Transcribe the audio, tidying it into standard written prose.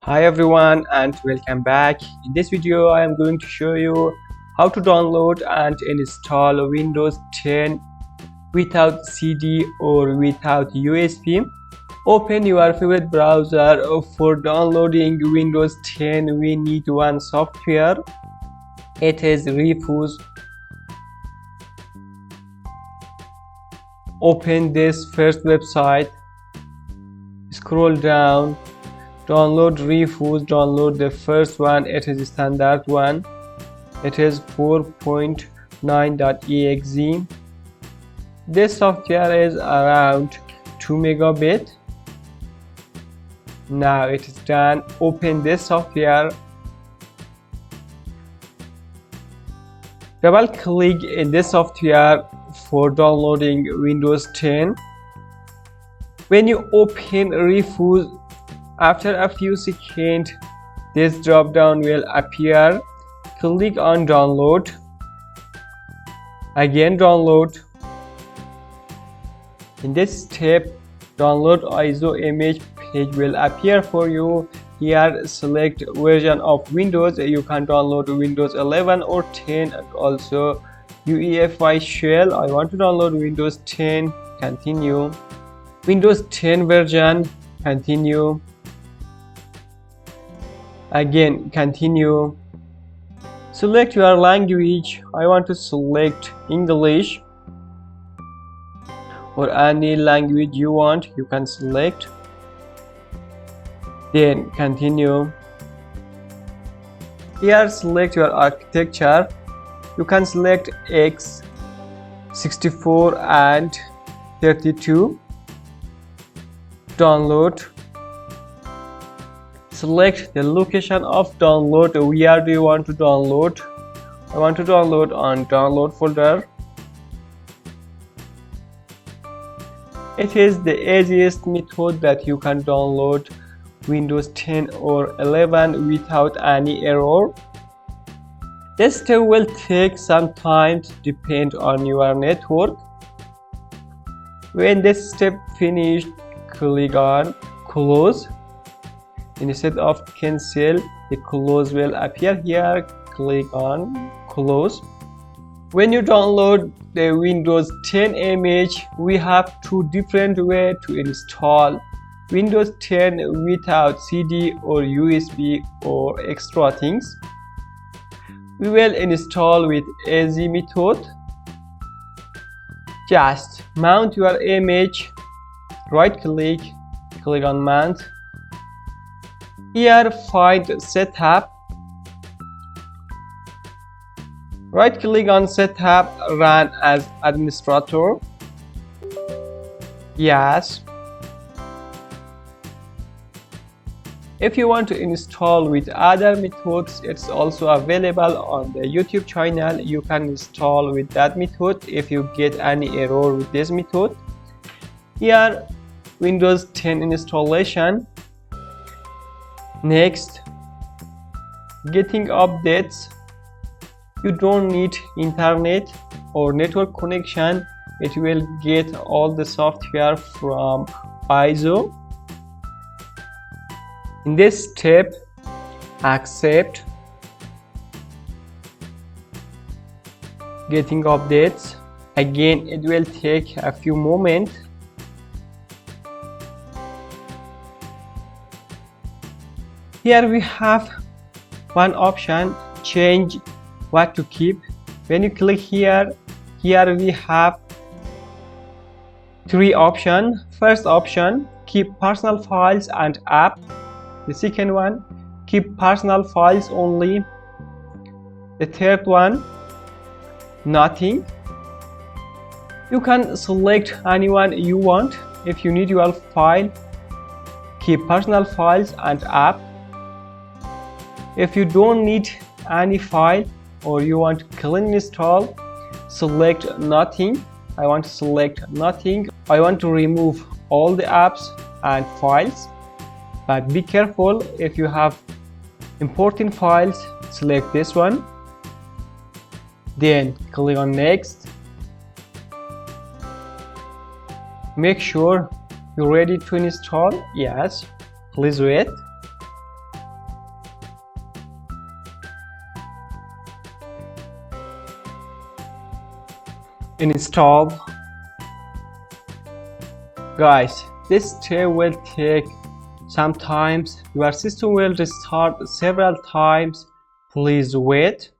Hi everyone and welcome back. In this video I am going to show you how to download and install Windows 10 without CD or without USB. Open your favorite browser. For downloading Windows 10 we need one software. It is Refuse. Open this first website, scroll down, download Refuse, download the first one. It is a standard one. It is 4.9.exe. This software is around 2 megabit. Now it is done. Open this software, double click in this software for downloading Windows 10. When you open Refuse, after a few seconds this drop down will appear. Click on download, again download. In this step, download ISO image page will appear for you. Here select version of Windows. You can download Windows 11 or 10 and also UEFI shell. I want to download Windows 10. Continue. Windows 10 version. Continue. Again continue. Select your language. I want to select English or any language you want, you can select. Then continue. Here select your architecture. You can select x64 and 32. Download. Select the location of download. Where do you want to download? I want to download on download folder. It is the easiest method that you can download Windows 10 or 11 without any error. This step will take some time, depend on your network. When this step finished, click on close. Instead of cancel, the close will appear here. Click on close. When you download the Windows 10 image, we have two different ways to install Windows 10 without CD or USB or extra things. We will install with easy method. Just mount your image, right click, click on mount. Here find setup, right click on setup, run as administrator. Yes. If you want to install with other methods, it's also available on the YouTube channel. You can install with that method if you get any error with this method. Here Windows 10 installation. Next, getting updates. You don't need internet or network connection. It will get all the software from ISO. In this step, accept. Getting updates. Again, it will take a few moments. Here we have one option, change what to keep. When you click here we have three options. First option, keep personal files and app. The second one, keep personal files only. The third one, nothing. You can select anyone you want. If you need your file, keep personal files and app. If you don't need any file or you want to clean install, select nothing. I want to select nothing. I want to remove all the apps and files, but be careful. If you have important files, select this one. Then click on next. Make sure you're ready to install. Yes, please wait. Install. Guys, this step will take some time. Your system will restart several times. Please wait.